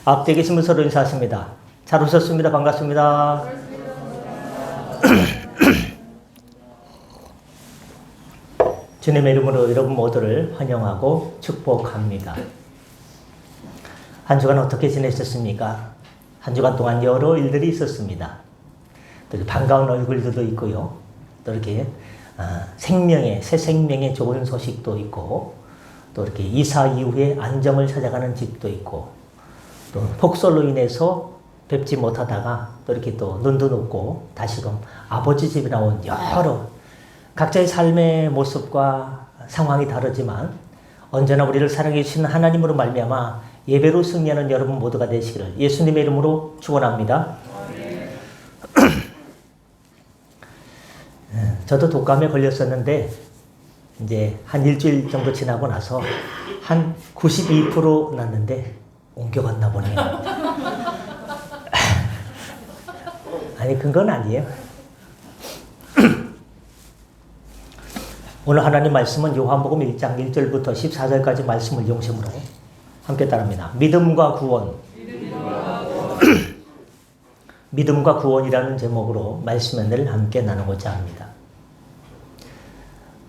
앞뒤에 계신 분 서로 인사하십니다. 잘 오셨습니다. 반갑습니다. 주님의 이름으로 여러분 모두를 환영하고 축복합니다. 한 주간 어떻게 지내셨습니까? 한 주간 동안 여러 일들이 있었습니다. 또 반가운 얼굴들도 있고요. 또 이렇게 새 생명의 좋은 소식도 있고, 또 이렇게 이사 이후에 안정을 찾아가는 집도 있고, 또 폭설로 인해서 뵙지 못하다가 또 이렇게 또 눈도 높고 다시금 아버지 집에 나온 여러 각자의 삶의 모습과 상황이 다르지만 언제나 우리를 사랑해 주시는 하나님으로 말미암아 예배로 승리하는 여러분 모두가 되시기를 예수님의 이름으로 축원합니다. 저도 독감에 걸렸었는데 이제 한 일주일 정도 지나고 나서 한 92% 났는데 옮겨갔나 보네요. 아니 그건 아니에요. 오늘 하나님 말씀은 요한복음 1장 1절부터 14절까지 말씀을 용심으로 함께 따릅니다. 믿음과 구원. 믿음과 구원이라는 제목으로 말씀을 함께 나누고자 합니다.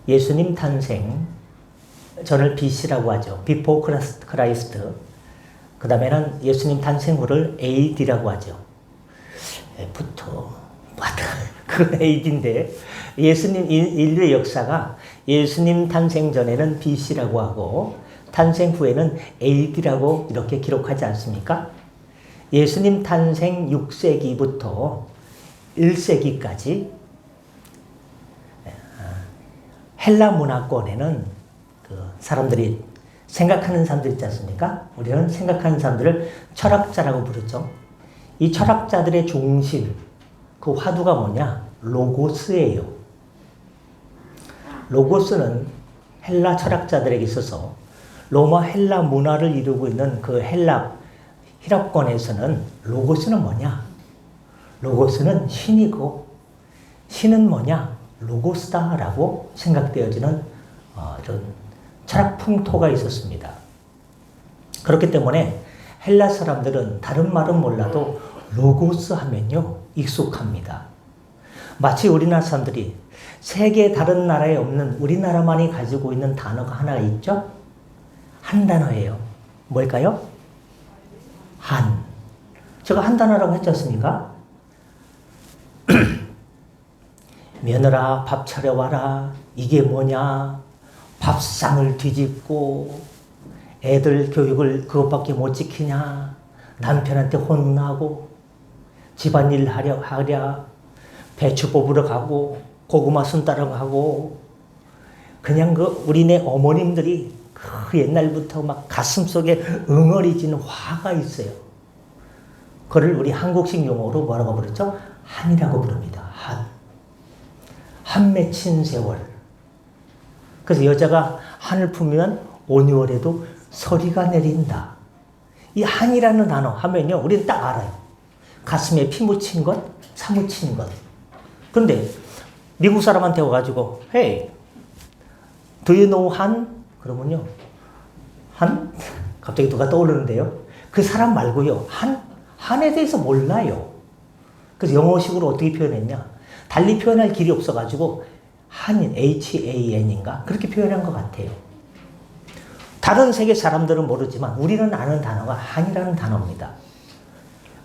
예수님 탄생, 저를 BC라고 하죠. Before Christ. 그 다음에는 예수님 탄생 후를 AD라고 하죠. F부터 맞아. 그건 AD인데 예수님 인류의 역사가 예수님 탄생 전에는 BC라고 하고 탄생 후에는 AD라고 이렇게 기록하지 않습니까? 예수님 탄생 6세기부터 1세기까지 헬라 문화권에는 그 사람들이 생각하는 사람들 있지 않습니까? 우리는 생각하는 사람들을 철학자라고 부르죠. 이 철학자들의 중심, 그 화두가 뭐냐? 로고스예요. 로고스는 헬라 철학자들에게 있어서 로마 헬라 문화를 이루고 있는 그 히랍권에서는 로고스는 뭐냐? 로고스는 신이고 신은 뭐냐? 로고스다라고 생각되어지는 이런 철학 풍토가 있었습니다. 그렇기 때문에 헬라 사람들은 다른 말은 몰라도 로고스 하면요 익숙합니다. 마치 우리나라 사람들이 세계 다른 나라에 없는 우리나라만이 가지고 있는 단어가 하나 있죠? 한 단어예요. 뭘까요? 한. 제가 한 단어라고 했지 않습니까? 며느라 밥 차려와라. 이게 뭐냐? 밥상을 뒤집고 애들 교육을 그것밖에 못 지키냐? 남편한테 혼나고 집안일 하랴 배추 뽑으러 가고 고구마 순 따러 가고 그냥 그 우리네 어머님들이 그 옛날부터 막 가슴속에 응어리지는 화가 있어요. 그걸 우리 한국식 용어로 뭐라고 부르죠? 한이라고 부릅니다. 한 맺힌 세월. 그래서 여자가 한을 품으면 5개월에도 서리가 내린다. 이 한이라는 단어 하면요 우리는 딱 알아요. 가슴에 피 묻힌 것, 사묻힌 것. 그런데 미국 사람한테 와가지고 Hey, do you know 한? 그러면요 한? 갑자기 누가 떠오르는데요. 그 사람 말고요 한에 대해서 몰라요. 그래서 영어식으로 어떻게 표현했냐? 달리 표현할 길이 없어가지고 한인, HAN인가? 그렇게 표현한 것 같아요. 다른 세계 사람들은 모르지만 우리는 아는 단어가 한이라는 단어입니다.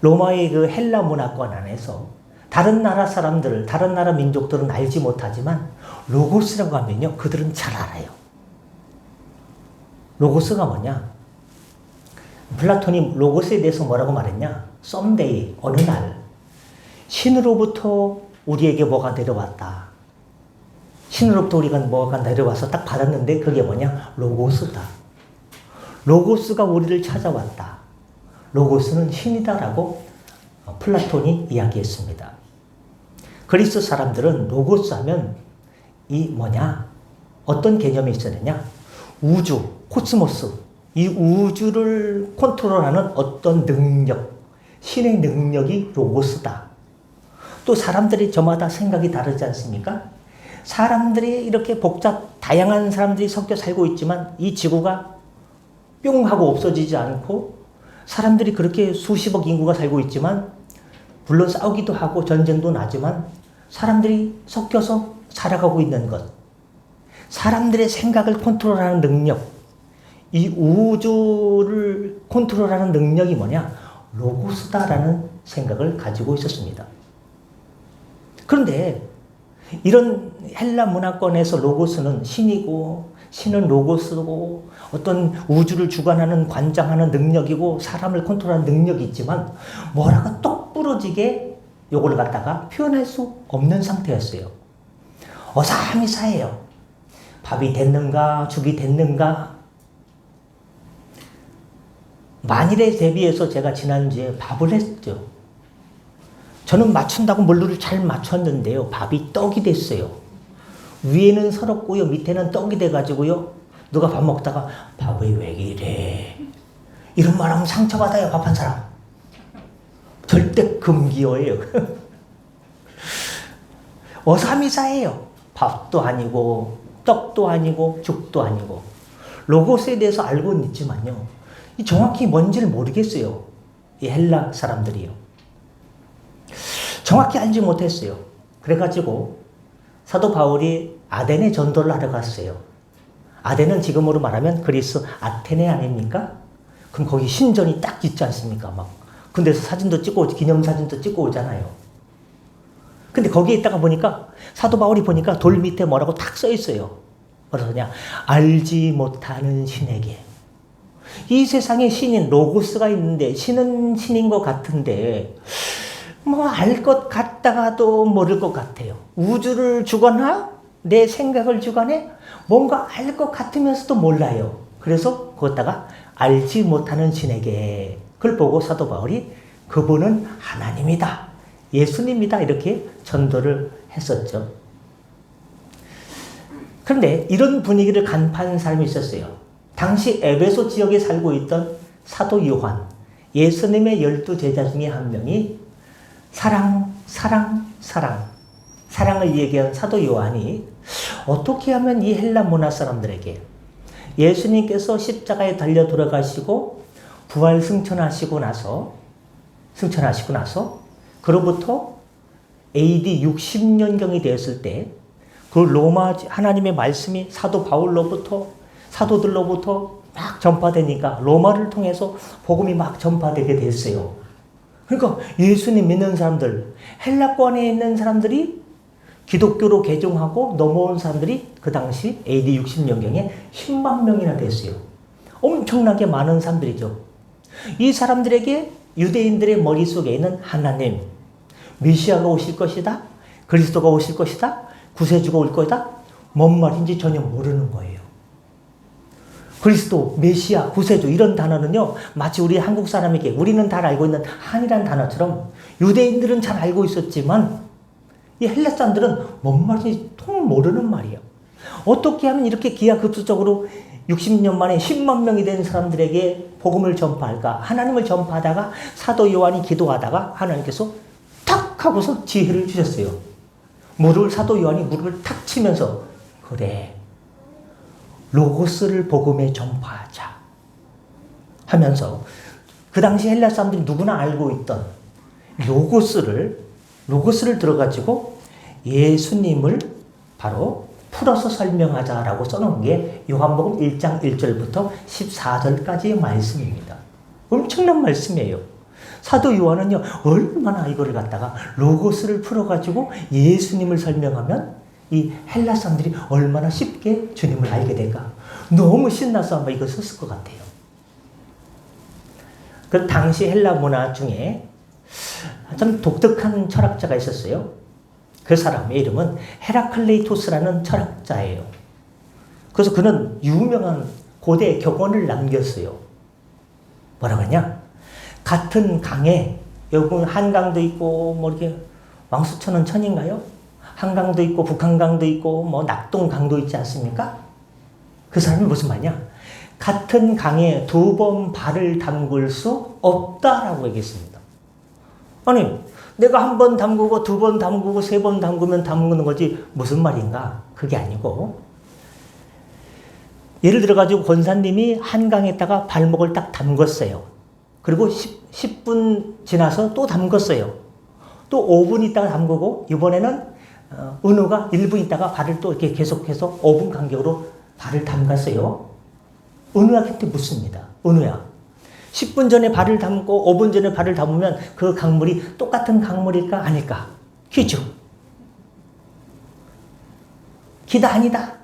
로마의 그 헬라 문화권 안에서 다른 나라 사람들, 다른 나라 민족들은 알지 못하지만 로고스라고 하면요 그들은 잘 알아요. 로고스가 뭐냐? 플라톤이 로고스에 대해서 뭐라고 말했냐? someday, 어느 날 신으로부터 우리에게 뭐가 내려왔다. 신으로부터 우리가 뭐가 내려와서 딱 받았는데 그게 뭐냐? 로고스다. 로고스가 우리를 찾아왔다. 로고스는 신이다라고 플라톤이 이야기했습니다. 그리스 사람들은 로고스 하면 이 뭐냐? 어떤 개념이 있어야 되냐? 우주, 코스모스. 이 우주를 컨트롤하는 어떤 능력, 신의 능력이 로고스다. 또 사람들이 저마다 생각이 다르지 않습니까? 사람들이 이렇게 다양한 사람들이 섞여 살고 있지만 이 지구가 뿅 하고 없어지지 않고 사람들이 그렇게 수십억 인구가 살고 있지만 물론 싸우기도 하고 전쟁도 나지만 사람들이 섞여서 살아가고 있는 것. 사람들의 생각을 컨트롤하는 능력. 이 우주를 컨트롤하는 능력이 뭐냐? 로고스다라는 생각을 가지고 있었습니다. 그런데 이런 헬라 문화권에서 로고스는 신이고 신은 로고스고 어떤 우주를 주관하는 관장하는 능력이고 사람을 컨트롤하는 능력이 있지만 뭐라고 똑 부러지게 요걸 갖다가 표현할 수 없는 상태였어요. 어사미사해요. 밥이 됐는가 죽이 됐는가. 만일에 대비해서 제가 지난주에 밥을 했죠. 저는 맞춘다고 물루를 잘 맞췄는데요. 밥이 떡이 됐어요. 위에는 서럽고요. 밑에는 떡이 돼가지고요. 누가 밥 먹다가 밥이 왜 이래. 이런 말하면 상처받아요. 밥한 사람. 절대 금기어예요. 어사미사해요. 밥도 아니고 떡도 아니고 죽도 아니고. 로고스에 대해서 알고는 있지만요. 정확히 뭔지를 모르겠어요. 이 헬라 사람들이요. 정확히 알지 못했어요. 그래가지고 사도 바울이 아덴에 전도를 하러 갔어요. 아덴은 지금으로 말하면 그리스 아테네 아닙니까? 그럼 거기 신전이 딱 있지 않습니까? 막. 근데서 사진도 찍고 기념사진도 찍고 오잖아요. 근데 거기에 있다가 보니까 사도 바울이 보니까 돌 밑에 뭐라고 탁 써 있어요. 뭐라고 그냥 알지 못하는 신에게. 이 세상에 신인 로고스가 있는데 신은 신인 것 같은데 뭐 알 것 같다가도 모를 것 같아요. 우주를 주관하? 내 생각을 주관해? 뭔가 알 것 같으면서도 몰라요. 그래서 거기다가 알지 못하는 신에게 그걸 보고 사도 바울이 그분은 하나님이다. 예수님이다. 이렇게 전도를 했었죠. 그런데 이런 분위기를 간파한 사람이 있었어요. 당시 에베소 지역에 살고 있던 사도 요한, 예수님의 12제자 중에 한 명이 사랑을 얘기한 사도 요한이 어떻게 하면 이 헬라 문화 사람들에게 예수님께서 십자가에 달려 돌아가시고 부활 승천하시고 나서 그로부터 AD 60년경이 되었을 때 그 로마 하나님의 말씀이 사도 바울로부터 사도들로부터 막 전파되니까 로마를 통해서 복음이 막 전파되게 됐어요. 그러니까 예수님 믿는 사람들, 헬라권에 있는 사람들이 기독교로 개종하고 넘어온 사람들이 그 당시 AD 60년경에 10만 명이나 됐어요. 엄청나게 많은 사람들이죠. 이 사람들에게 유대인들의 머릿속에 있는 하나님, 메시아가 오실 것이다, 그리스도가 오실 것이다, 구세주가 올 거다, 뭔 말인지 전혀 모르는 거예요. 그리스도, 메시아, 구세주 이런 단어는요. 마치 우리 한국 사람에게 우리는 다 알고 있는 한이란 단어처럼 유대인들은 잘 알고 있었지만 이 헬라 사람들은 뭔 말인지 통 모르는 말이에요. 어떻게 하면 이렇게 기하급수적으로 60년 만에 10만 명이 된 사람들에게 복음을 전파할까? 하나님을 전파하다가 사도 요한이 기도하다가 하나님께서 탁 하고서 지혜를 주셨어요. 사도 요한이 무릎을 탁 치면서 그래. 로고스를 복음에 전파하자 하면서 그 당시 헬라 사람들이 누구나 알고 있던 로고스를 들어가지고 예수님을 바로 풀어서 설명하자라고 써놓은 게 요한복음 1장 1절부터 14절까지의 말씀입니다. 엄청난 말씀이에요. 사도 요한은요 얼마나 이거를 갖다가 로고스를 풀어가지고 예수님을 설명하면 이 헬라 사람들이 얼마나 쉽게 주님을 알게 될까. 너무 신나서 아마 이거 썼을 것 같아요. 그 당시 헬라 문화 중에 좀 독특한 철학자가 있었어요. 그 사람의 이름은 헤라클레이토스라는 철학자예요. 그래서 그는 유명한 고대 격언을 남겼어요. 뭐라고 하냐? 같은 강에 여기 한강도 있고 뭐 이렇게 왕수천은 천인가요? 한강도 있고 북한강도 있고 뭐 낙동강도 있지 않습니까? 그 사람이 무슨 말이냐? 같은 강에 2번 발을 담글 수 없다라고 얘기했습니다. 아니 내가 1번 담그고 2번 담그고 3번 담그면 담그는 거지 무슨 말인가? 그게 아니고 예를 들어 가지고 권사님이 한강에다가 발목을 딱 담궜어요. 그리고 10분 지나서 또 담궜어요. 또 5분 있다가 담그고 이번에는 은우가 1분 있다가 발을 또 이렇게 계속해서 5분 간격으로 발을 담갔어요. 은우한테 묻습니다. 은우야, 10분 전에 발을 담고 5분 전에 발을 담으면 그 강물이 똑같은 강물일까 아닐까? 퀴즈. 기다 아니다.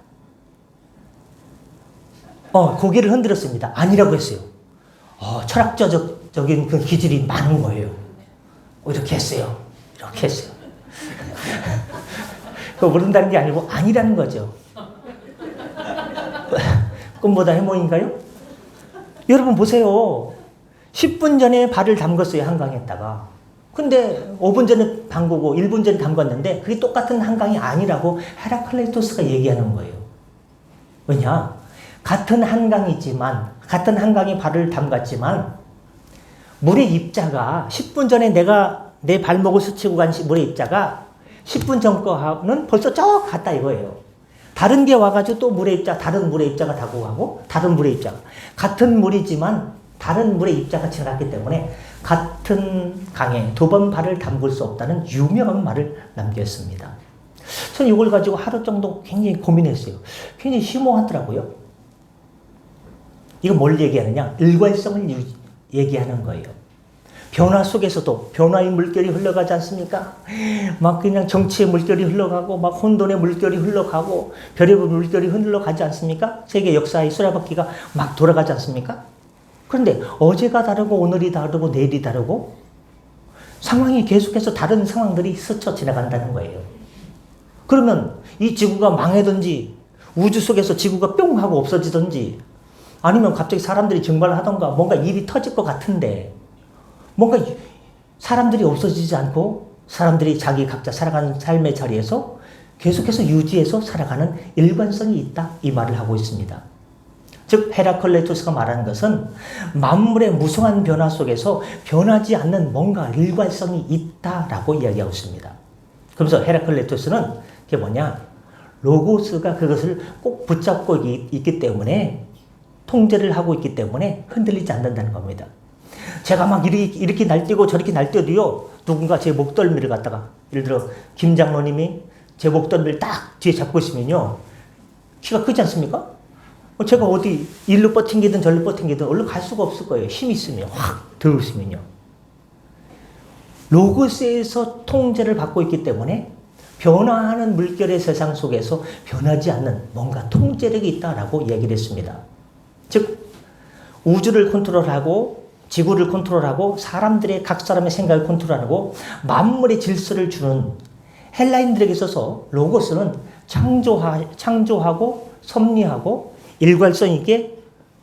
고개를 흔들었습니다. 아니라고 했어요. 철학적인 그 기질이 많은 거예요. 이렇게 했어요. 이렇게 했어요. 그거 모른다는 게 아니고 아니라는 거죠. 꿈보다 해몽인가요? 여러분 보세요. 10분 전에 발을 담궜어요. 한강에다가. 근데 5분 전에 담그고 1분 전에 담궜는데 그게 똑같은 한강이 아니라고 헤라클레이토스가 얘기하는 거예요. 왜냐? 같은 한강이지만 같은 한강에 발을 담갔지만 물의 입자가 10분 전에 내가 내 발목을 스치고 간 물의 입자가 10분 전 거는 벌써 저 갔다 이거예요. 다른 게 와가지고 또 물의 입자, 다른 물의 입자가 다고 가고 다른 물의 입자가 같은 물이지만 다른 물의 입자가 지나갔기 때문에 같은 강에 두 번 발을 담글 수 없다는 유명한 말을 남겼습니다. 저는 이걸 가지고 하루 정도 굉장히 고민했어요. 굉장히 심오하더라고요. 이거 뭘 얘기하느냐? 일관성을 얘기하는 거예요. 변화 속에서도 변화의 물결이 흘러가지 않습니까? 막 그냥 정치의 물결이 흘러가고 막 혼돈의 물결이 흘러가고 별의별 물결이 흘러가지 않습니까? 세계 역사의 수레바퀴가 막 돌아가지 않습니까? 그런데 어제가 다르고 오늘이 다르고 내일이 다르고 상황이 계속해서 다른 상황들이 스쳐 지나간다는 거예요. 그러면 이 지구가 망하든지 우주 속에서 지구가 뿅 하고 없어지든지 아니면 갑자기 사람들이 증발하던가 뭔가 일이 터질 것 같은데 뭔가 사람들이 없어지지 않고 사람들이 자기 각자 살아가는 삶의 자리에서 계속해서 유지해서 살아가는 일관성이 있다 이 말을 하고 있습니다. 즉 헤라클레이토스가 말하는 것은 만물의 무성한 변화 속에서 변하지 않는 뭔가 일관성이 있다라고 이야기하고 있습니다. 그러면서 헤라클레이토스는 그게 뭐냐? 로고스가 그것을 꼭 붙잡고 있기 때문에 통제를 하고 있기 때문에 흔들리지 않는다는 겁니다. 제가 막 이렇게 날뛰고 저렇게 날뛰어도요, 누군가 제 목덜미를 갖다가, 예를 들어, 김 장로님이 제 목덜미를 딱 뒤에 잡고 있으면요, 키가 크지 않습니까? 제가 어디 일로 뻗팅기든 절로 뻗팅기든 얼른 갈 수가 없을 거예요. 힘이 있으면, 확 들어오시면요. 로고스에서 통제를 받고 있기 때문에 변화하는 물결의 세상 속에서 변하지 않는 뭔가 통제력이 있다라고 얘기를 했습니다. 즉, 우주를 컨트롤하고 지구를 컨트롤하고 사람들의 각 사람의 생각을 컨트롤하고 만물의 질서를 주는 헬라인들에게 있어서 로고스는 창조하고 섭리하고 일관성 있게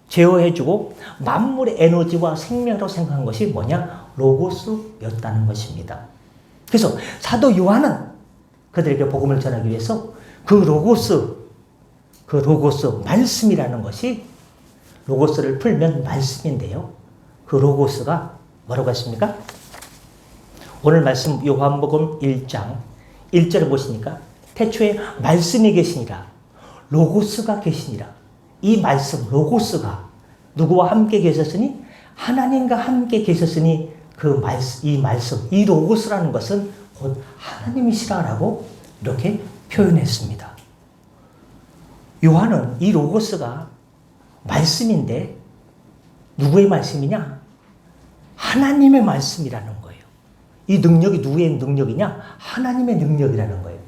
제어해주고 만물의 에너지와 생명으로 생각한 것이 뭐냐? 로고스였다는 것입니다. 그래서 사도 요한은 그들에게 복음을 전하기 위해서 그 로고스 말씀이라는 것이 로고스를 풀면 말씀인데요. 그 로고스가 뭐라고 했습니까? 오늘 말씀 요한복음 1장 1절을 보시니까 태초에 말씀이 계시니라 로고스가 계시니라. 이 말씀 로고스가 누구와 함께 계셨으니 하나님과 함께 계셨으니 이 말씀 이 로고스라는 것은 곧 하나님이시라라고 이렇게 표현했습니다. 요한은 이 로고스가 말씀인데 누구의 말씀이냐? 하나님의 말씀이라는 거예요. 이 능력이 누구의 능력이냐? 하나님의 능력이라는 거예요.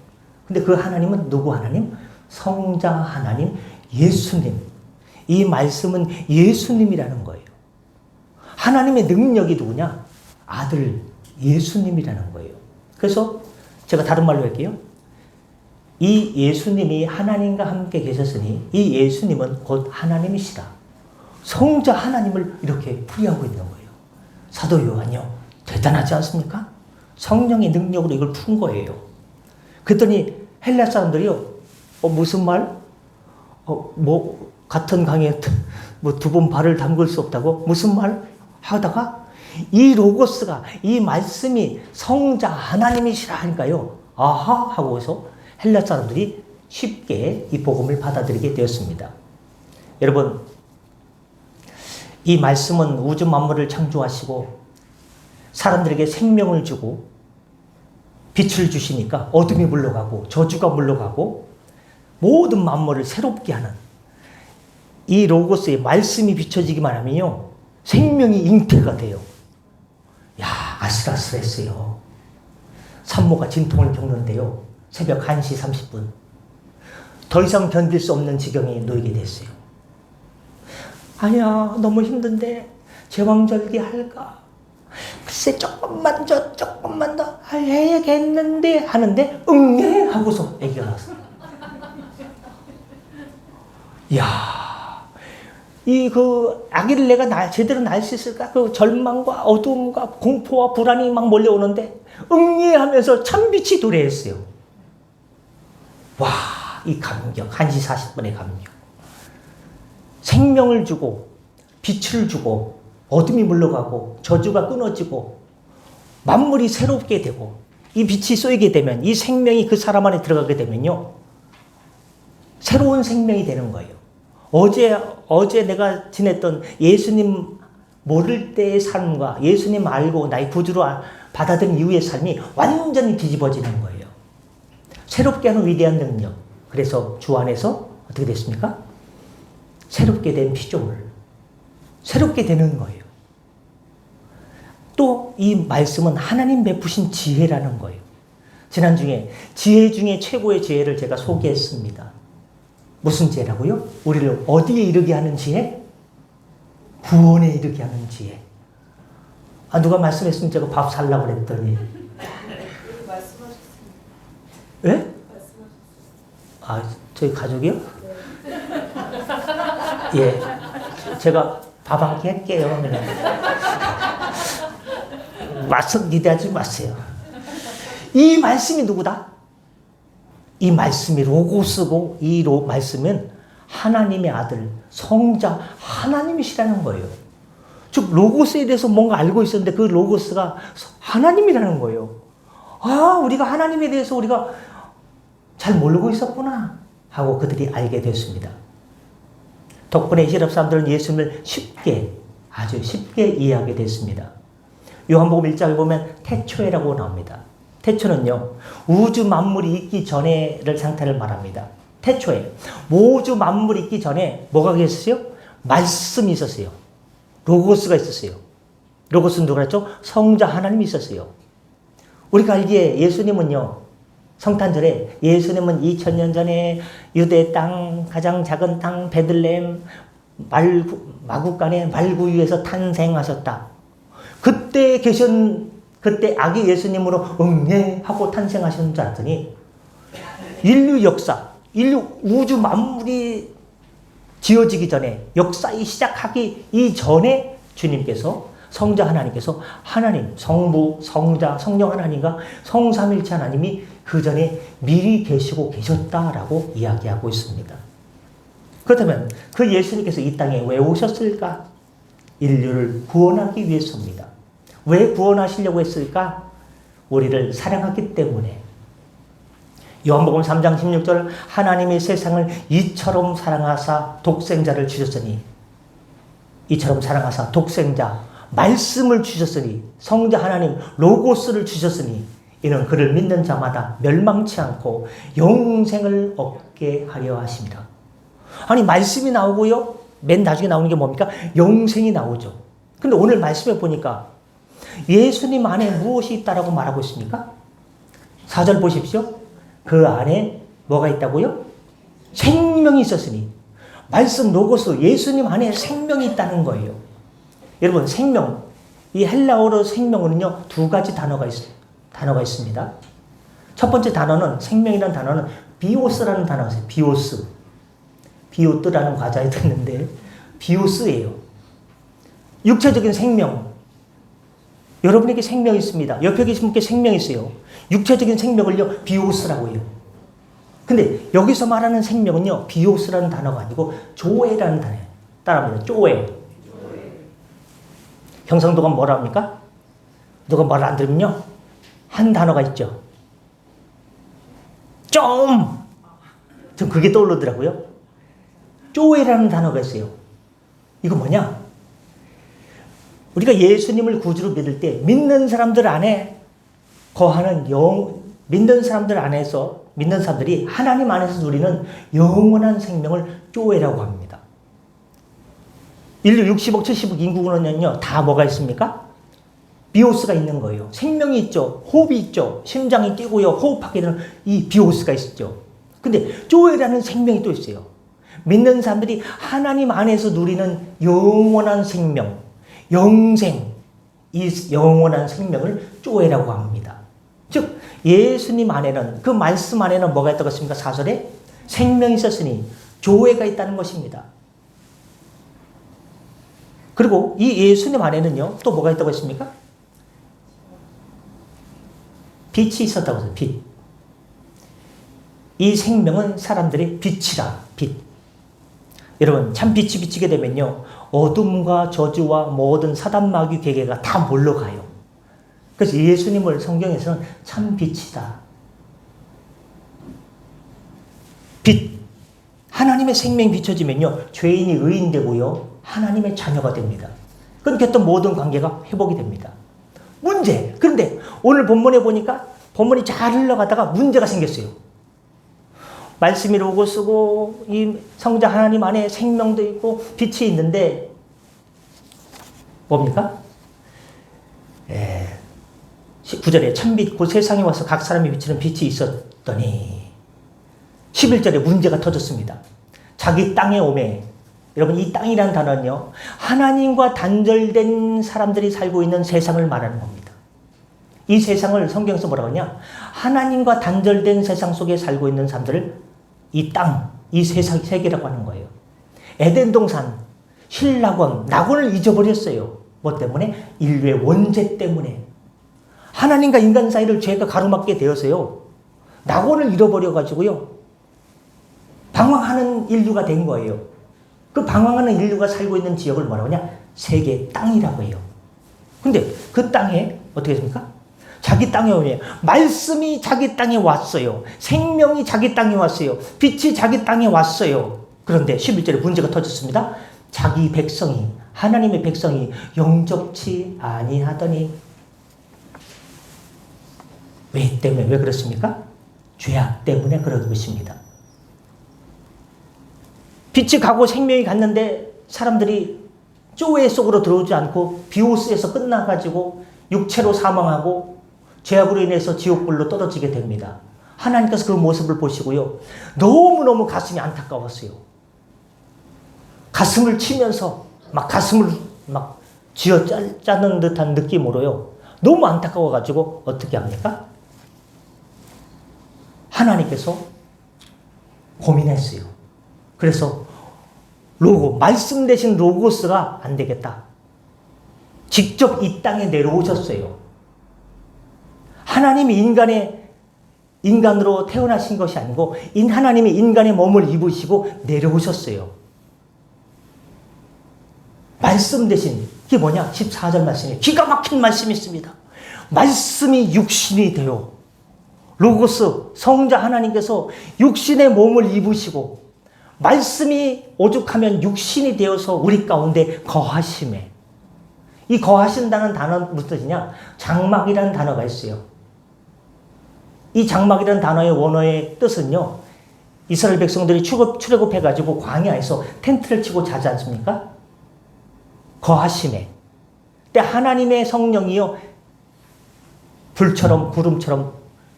근데 그 하나님은 누구 하나님? 성자 하나님, 예수님. 이 말씀은 예수님이라는 거예요. 하나님의 능력이 누구냐? 아들 예수님이라는 거예요. 그래서 제가 다른 말로 할게요. 이 예수님이 하나님과 함께 계셨으니 이 예수님은 곧 하나님이시다. 성자 하나님을 이렇게 풀이하고 있는 거예요. 사도 요한이요. 대단하지 않습니까? 성령의 능력으로 이걸 푼 거예요. 그랬더니 헬라 사람들이요. 무슨 말? 같은 강에 두 번 발을 담글 수 없다고? 무슨 말? 하다가 이 로고스가 이 말씀이 성자 하나님이시라 하니까요. 아하 하고서 헬라 사람들이 쉽게 이 복음을 받아들이게 되었습니다. 여러분 이 말씀은 우주 만물을 창조하시고 사람들에게 생명을 주고 빛을 주시니까 어둠이 물러가고 저주가 물러가고 모든 만물을 새롭게 하는 이 로고스의 말씀이 비춰지기만 하면요, 생명이 잉태가 돼요. 야, 아슬아슬했어요. 산모가 진통을 겪는데요, 새벽 1시 30분. 더 이상 견딜 수 없는 지경에 놓이게 됐어요. 아니야, 너무 힘든데 제왕절개 할까? 글쎄 조금만 더 해야겠는데 하는데 응애 하고서 애기가 나왔어. 이야, 아기를 내가 제대로 낳을 수 있을까? 그 절망과 어두움과 공포와 불안이 막 몰려오는데 응애하면서 참빛이 도래했어요. 와, 이 감격, 1시 40분의 감격. 생명을 주고 빛을 주고 어둠이 물러가고 저주가 끊어지고 만물이 새롭게 되고 이 빛이 쏘이게 되면, 이 생명이 그 사람 안에 들어가게 되면요, 새로운 생명이 되는 거예요. 어제 내가 지냈던 예수님 모를 때의 삶과 예수님 알고 나의 구주로 받아들인 이후의 삶이 완전히 뒤집어지는 거예요. 새롭게 하는 위대한 능력. 그래서 주 안에서 어떻게 됐습니까? 새롭게 된 피조물. 새롭게 되는 거예요. 또 이 말씀은 하나님 베푸신 지혜라는 거예요. 지난주에 지혜 중에 최고의 지혜를 제가 소개했습니다. 무슨 지혜라고요? 우리를 어디에 이르게 하는 지혜? 구원에 이르게 하는 지혜. 아, 누가 말씀했으면 제가 밥 살라고 그랬더니. 말씀하셨습니다. 예? 말씀하셨습니다. 아, 저희 가족이요? 예. 제가 밥 한 끼 할게요. 그냥. 말씀 기대하지 마세요. 이 말씀이 누구다? 이 말씀이 로고스고, 이 말씀은 하나님의 아들, 성자 하나님이시라는 거예요. 즉 로고스에 대해서 뭔가 알고 있었는데 그 로고스가 하나님이라는 거예요. 아, 우리가 하나님에 대해서 우리가 잘 모르고 있었구나 하고 그들이 알게 됐습니다. 덕분에 이스라엘 사람들은 예수님을 아주 쉽게 이해하게 됐습니다. 요한복음 1장에 보면 태초에라고 나옵니다. 태초는요, 우주 만물이 있기 전에를 상태를 말합니다. 태초에 우주 만물이 있기 전에 뭐가 계셨어요? 말씀이 있었어요. 로고스가 있었어요. 로고스는 누가 했죠? 성자 하나님이 있었어요. 우리가 알기에 예수님은요, 성탄절에 예수님은 2000년 전에 유대 땅, 가장 작은 땅 베들레헴 마구간의 말구유에서 탄생하셨다. 그때 아기 예수님으로 응애하고 탄생하신 줄 알았더니 인류 역사, 우주 만물이 지어지기 전에, 역사이 시작하기 이전에 주님께서, 성자 하나님께서 하나님, 성부, 성자, 성령 하나님과 성삼일체 하나님이 그 전에 미리 계시고 계셨다라고 이야기하고 있습니다. 그렇다면 그 예수님께서 이 땅에 왜 오셨을까? 인류를 구원하기 위해서입니다. 왜 구원하시려고 했을까? 우리를 사랑했기 때문에. 요한복음 3장 16절, 하나님이 세상을 이처럼 사랑하사 독생자를 주셨으니, 이처럼 사랑하사 독생자, 말씀을 주셨으니, 성자 하나님 로고스를 주셨으니, 이는 그를 믿는 자마다 멸망치 않고 영생을 얻게 하려 하십니다. 아니, 말씀이 나오고요, 맨 나중에 나오는 게 뭡니까? 영생이 나오죠. 근데 오늘 말씀에 보니까 예수님 안에 무엇이 있다라고 말하고 있습니까? 4절 보십시오. 그 안에 뭐가 있다고요? 생명이 있었으니. 말씀 로고스, 예수님 안에 생명이 있다는 거예요. 여러분, 생명, 이 헬라어로 생명은요, 두 가지 단어가 있습니다. 첫 번째 단어는, 생명이라는 단어는 비오스라는 단어가 있어요. 비오스. 비오트라는 과자에 듣는데 비오스예요. 육체적인 생명. 여러분에게 생명이 있습니다. 옆에 계신 분께 생명이 있어요. 육체적인 생명을요, 비오스라고 해요. 근데 여기서 말하는 생명은요, 비오스라는 단어가 아니고 조에라는 단어예요. 따라합니다. 조에. 경상도가 뭐라 합니까? 누가 말 안 들으면요, 한 단어가 있죠. 좀! 전 그게 떠오르더라고요. 쪼에라는 단어가 있어요. 이거 뭐냐? 우리가 예수님을 구주로 믿을 때 믿는 사람들 안에 거하는 믿는 사람들 안에서 믿는 사람들이 하나님 안에서 누리는 영원한 생명을 조회라고 합니다. 인류 60억, 70억 인구는요, 다 뭐가 있습니까? 비오스가 있는 거예요. 생명이 있죠. 호흡이 있죠. 심장이 뛰고요. 호흡하게 되는 이 비오스가 있죠. 근데 조회라는 생명이 또 있어요. 믿는 사람들이 하나님 안에서 누리는 영원한 생명, 영생, 이 영원한 생명을 조회라고 합니다. 즉 예수님 안에는, 그 말씀 안에는 뭐가 있다고 했습니까? 4절에 생명이 있었으니 조회가 있다는 것입니다. 그리고 이 예수님 안에는요, 또 뭐가 있다고 했습니까? 빛이 있었다고 했어요. 빛. 이 생명은 사람들의 빛이라. 빛. 여러분, 참 빛이 비치게 되면요, 어둠과 저주와 모든 사단 마귀 괴계가 다 몰러가요. 그래서 예수님을 성경에서는 참 빛이다. 빛. 하나님의 생명이 비춰지면요, 죄인이 의인 되고요, 하나님의 자녀가 됩니다. 끊겼던 모든 관계가 회복이 됩니다. 문제. 그런데 오늘 본문에 보니까 본문이 잘 흘러가다가 문제가 생겼어요. 말씀이 로고스고 이 성자 하나님 안에 생명도 있고 빛이 있는데 뭡니까? 9절에 참빛 곧 세상에 와서 각 사람이 비치는 빛이 있었더니 11절에 문제가 터졌습니다. 자기 땅에 오매. 여러분, 이 땅이라는 단어는요, 하나님과 단절된 사람들이 살고 있는 세상을 말하는 겁니다. 이 세상을 성경에서 뭐라고 하냐? 하나님과 단절된 세상 속에 살고 있는 사람들을 이 땅, 이 세상, 세계라고 하는 거예요. 에덴 동산, 신라권, 낙원을 잊어버렸어요. 뭐 때문에? 인류의 원죄 때문에. 하나님과 인간 사이를 죄가 가로막게 되어서요, 낙원을 잃어버려가지고요, 방황하는 인류가 된 거예요. 그 방황하는 인류가 살고 있는 지역을 뭐라고 하냐? 세계 땅이라고 해요. 근데 그 땅에 어떻게 했습니까? 자기 땅에 오면 말씀이 자기 땅에 왔어요. 생명이 자기 땅에 왔어요. 빛이 자기 땅에 왔어요. 그런데 11절에 문제가 터졌습니다. 자기 백성이, 하나님의 백성이 영접치 아니하더니. 왜 때문에? 왜 그렇습니까? 죄악 때문에 그런 것입니다. 빛이 가고 생명이 갔는데 사람들이 조회 속으로 들어오지 않고 비오스에서 끝나가지고 육체로 사망하고 죄악으로 인해서 지옥불로 떨어지게 됩니다. 하나님께서 그 모습을 보시고요, 너무너무 가슴이 안타까웠어요. 가슴을 치면서 막 가슴을 막 쥐어 짜는 듯한 느낌으로요, 너무 안타까워가지고 어떻게 합니까? 하나님께서 고민했어요. 그래서 말씀 대신 로고스가 안 되겠다. 직접 이 땅에 내려오셨어요. 하나님이 인간으로 태어나신 것이 아니고 하나님이 인간의 몸을 입으시고 내려오셨어요. 말씀 대신, 이게 뭐냐? 14절 말씀이에요. 기가 막힌 말씀이 있습니다. 말씀이 육신이 되어, 로고스, 성자 하나님께서 육신의 몸을 입으시고 말씀이 오죽하면 육신이 되어서 우리 가운데 거하심에, 이 거하신다는 단어는 무슨 뜻이냐? 장막이라는 단어가 있어요. 이 장막이라는 단어의 원어의 뜻은요, 이스라엘 백성들이 출애굽해가지고 광야에서 텐트를 치고 자지 않습니까? 거하심에. 때 하나님의 성령이요, 불처럼 구름처럼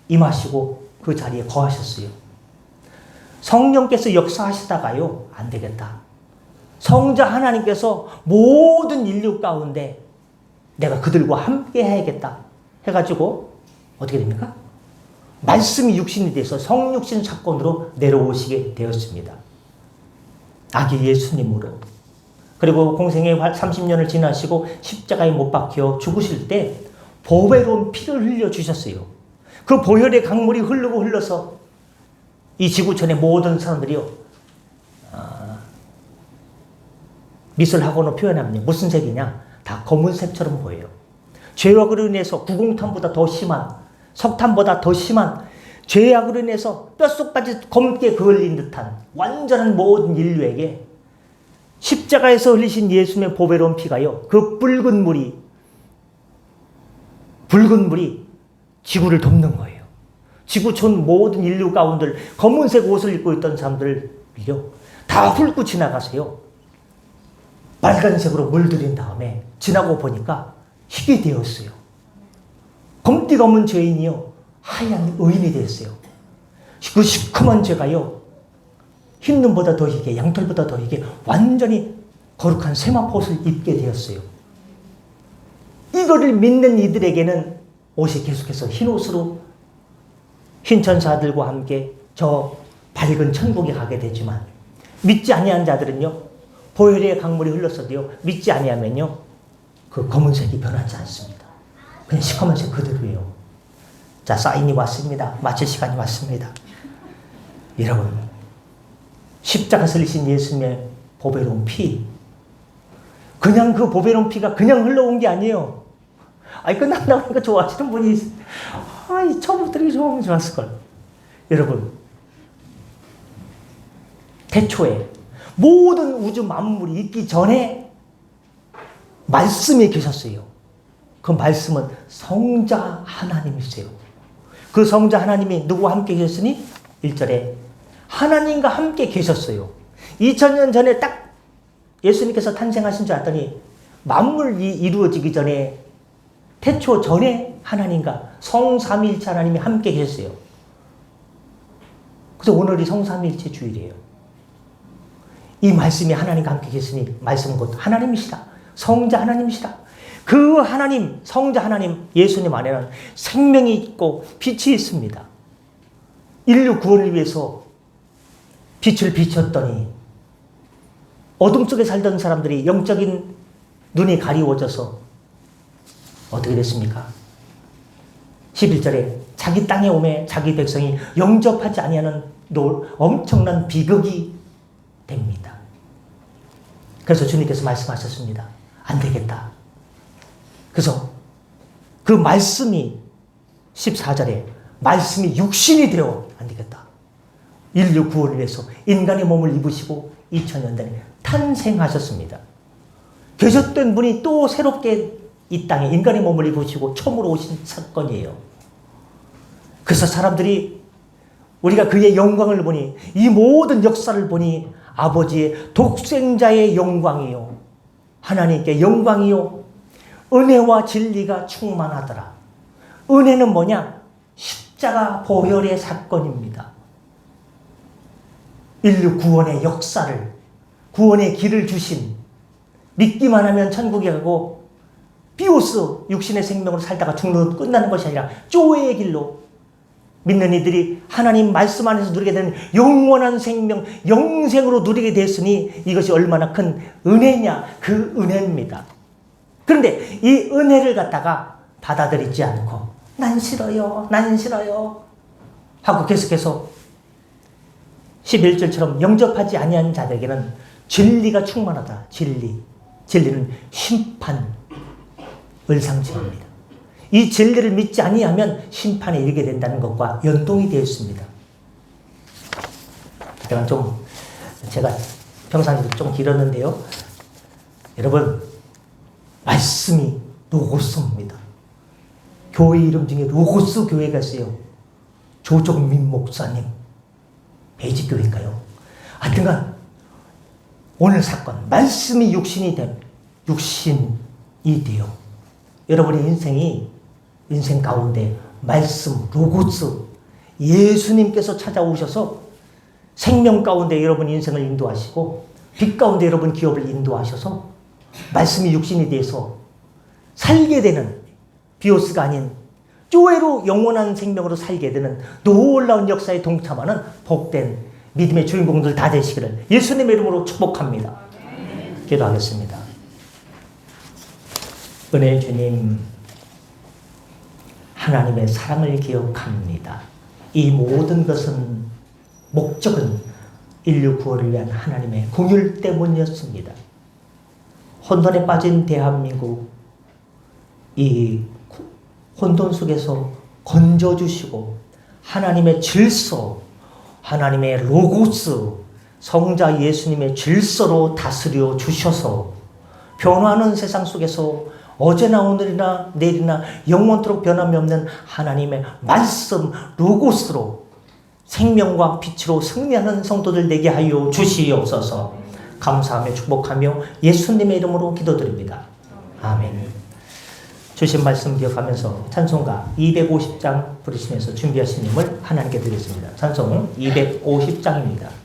임하시고 그 자리에 거하셨어요. 성령께서 역사하시다가요, 안 되겠다. 성자 하나님께서 모든 인류 가운데 내가 그들과 함께 해야겠다 해가지고 어떻게 됩니까? 말씀이 육신이 돼서 성육신 사건으로 내려오시게 되었습니다. 아기 예수님으로. 그리고 공생애 30년을 지나시고 십자가에 못 박혀 죽으실 때 보배로운 피를 흘려주셨어요. 그 보혈의 강물이 흐르고 흘러서 이 지구촌의 모든 사람들이요, 미술학원으로 표현하면 무슨 색이냐? 다 검은색처럼 보여요. 죄악으로 인해서 구공탄보다 더 심한, 석탄보다 더 심한 죄악으로 인해서 뼛속까지 검게 그을린 듯한 완전한 모든 인류에게 십자가에서 흘리신 예수님의 보배로운 피가요, 그 붉은 물이 지구를 덮는 거예요. 지구 전 모든 인류 가운데 검은색 옷을 입고 있던 사람들을요, 다 훑고 지나가세요. 빨간색으로 물들인 다음에 지나고 보니까 희게 되었어요. 검디 검은 죄인이요, 하얀 의인이 되었어요. 그 시커먼 죄가요, 흰 눈보다 더 희게, 양털보다 더 희게 완전히 거룩한 세마포옷을 입게 되었어요. 이거를 믿는 이들에게는 옷이 계속해서 흰 옷으로 흰 천사들과 함께 저 밝은 천국에 가게 되지만, 믿지 아니한 자들은요, 보혈의 강물이 흘렀어도요, 믿지 아니하면요, 그 검은색이 변하지 않습니다. 그냥 시커먼색 그대로예요. 자, 사인이 왔습니다. 마칠 시간이 왔습니다. 여러분, 십자가 설리신 예수님의 보배로운 피, 그냥 그 보배로운 피가 그냥 흘러온 게 아니에요. 끝난다고 하니까 좋아하시는 분이 있어요. 처음부터 이렇게 좋으면 좋았을걸. 여러분, 태초에 모든 우주 만물이 있기 전에 말씀이 계셨어요. 그 말씀은 성자 하나님이세요. 그 성자 하나님이 누구와 함께 계셨으니? 1절에 하나님과 함께 계셨어요. 2000년 전에 딱 예수님께서 탄생하신 줄 알았더니 만물이 이루어지기 전에, 태초 전에 하나님과 성삼위일체 하나님이 함께 계셨어요. 그래서 오늘이 성삼위일체 주일이에요. 이 말씀이 하나님과 함께 계시니 말씀은 곧 하나님이시다. 성자 하나님이시다. 그 하나님, 성자 하나님 예수님 안에는 생명이 있고 빛이 있습니다. 인류 구원을 위해서 빛을 비췄더니 어둠 속에 살던 사람들이 영적인 눈이 가리워져서 어떻게 됐습니까? 11절에 자기 땅에 오매 자기 백성이 영접하지 아니하는 엄청난 비극이 됩니다. 그래서 주님께서 말씀하셨습니다. 안 되겠다. 그래서 그 말씀이 14절에 말씀이 육신이 되어 안 되겠다. 인류 구원을 위해서 인간의 몸을 입으시고 2000년 전에 탄생하셨습니다. 계셨던 분이 또 새롭게 이 땅에 인간의 몸을 입으시고 처음으로 오신 사건이에요. 그래서 사람들이 우리가 그의 영광을 보니, 이 모든 역사를 보니 아버지의 독생자의 영광이요, 하나님께 영광이요, 은혜와 진리가 충만하더라. 은혜는 뭐냐? 십자가 보혈의 사건입니다. 인류 구원의 역사를, 구원의 길을 주신, 믿기만 하면 천국에 가고 비오스 육신의 생명으로 살다가 죽는 끝나는 것이 아니라 조회의 길로 믿는 이들이 하나님 말씀 안에서 누리게 되는 영원한 생명, 영생으로 누리게 됐으니 이것이 얼마나 큰 은혜냐, 그 은혜입니다. 그런데 이 은혜를 갖다가 받아들이지 않고 난 싫어요, 난 싫어요 하고 계속해서 11절처럼 영접하지 아니한 자들에게는 진리가 충만하다. 진리는 심판을 상징합니다. 이 진리를 믿지 아니하면 심판에 이르게 된다는 것과 연동이 되어 있습니다. 제가 평상시도 좀 길었는데요. 여러분, 말씀이 로고스입니다. 교회 이름 중에 로고스 교회가 있어요. 조정민 목사님, 매직교회인가요? 하여튼간 오늘 사건, 말씀이 육신이 되어 여러분의 인생 가운데 말씀, 로고스, 예수님께서 찾아오셔서 생명 가운데 여러분 인생을 인도하시고 빛 가운데 여러분 기업을 인도하셔서 말씀이 육신이 돼서 살게 되는, 비오스가 아닌 조회로 영원한 생명으로 살게 되는 놀라운 역사에 동참하는 복된 믿음의 주인공들 다 되시기를 예수님의 이름으로 축복합니다. 기도하겠습니다. 은혜의 주님, 하나님의 사랑을 기억합니다. 이 모든 것은, 목적은 인류 구원을 위한 하나님의 공율 때문이었습니다. 혼돈에 빠진 대한민국, 이 혼돈 속에서 건져주시고 하나님의 질서, 하나님의 로고스, 성자 예수님의 질서로 다스려 주셔서 변화하는 세상 속에서 어제나 오늘이나 내일이나 영원토록 변함이 없는 하나님의 말씀 로고스로 생명과 빛으로 승리하는 성도들 되게 하여 주시옵소서. 감사하며 축복하며 예수님의 이름으로 기도드립니다. 아멘. 주신 말씀 기억하면서 찬송가 250장 부르시면서 준비하신 님을 하나님께 드리겠습니다. 찬송 250장입니다.